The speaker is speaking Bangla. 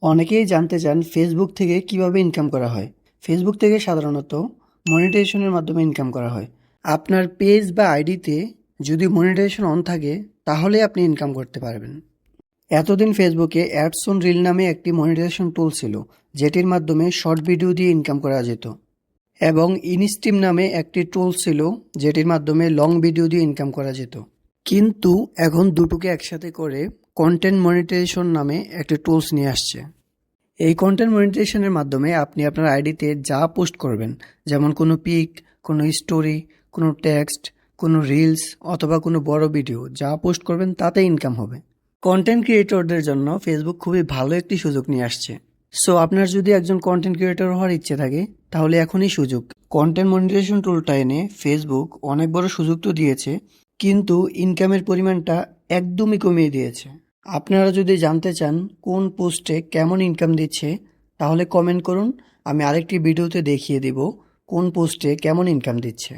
অনেকেই জানতে চান ফেসবুক থেকে কিভাবে ইনকাম করা হয়। ফেসবুক থেকে সাধারণত মনিটাইজেশনের মাধ্যমে ইনকাম করা হয়। আপনার পেজ বা আইডিতে যদি মনিটাইজেশন অন থাকে তাহলে আপনি ইনকাম করতে পারবেন। এতদিন ফেসবুকে অ্যাডস অন রিল নামে একটি মনিটাইজেশন টুল ছিল, যেটির মাধ্যমে শর্ট ভিডিও দিয়ে ইনকাম করা যেত, এবং ইনস্ট্রিম নামে একটি টুল ছিল যেটির মাধ্যমে লং ভিডিও দিয়ে ইনকাম করা যেত। কিন্তু এখন দুটোকে একসাথে করে কন্টেন্ট মনিটাইজেশন নামে একটি টুলস নিয়ে আসছে। এই কন্টেন্ট মনিটাইজেশনের মাধ্যমে আপনি আপনার আইডিতে যা পোস্ট করবেন, যেমন কোনো পিক, কোনো স্টোরি, কোনো টেক্সট, কোনো রিলস অথবা কোনো বড় ভিডিও যা পোস্ট করবেন তাতে ইনকাম হবে। কন্টেন্ট ক্রিয়েটরদের জন্য ফেসবুক খুবই ভালো একটি সুযোগ নিয়ে আসছে। সো আপনার যদি একজন কন্টেন্ট ক্রিয়েটর হওয়ার ইচ্ছে থাকে তাহলে এখনই সুযোগ। কন্টেন্ট মনিটাইজেশন টুলটা এনে ফেসবুক অনেক বড় সুযোগ তো দিয়েছে, কিন্তু ইনকামের পরিমাণটা একদমই কমিয়ে দিয়েছে। আপনারা যদি জানতে চান কোন পোস্টে কেমন ইনকাম দিচ্ছে, তাহলে কমেন্ট করুন, আমি আরেকটি ভিডিওতে দেখিয়ে দিব কোন পোস্টে কেমন ইনকাম দিচ্ছে।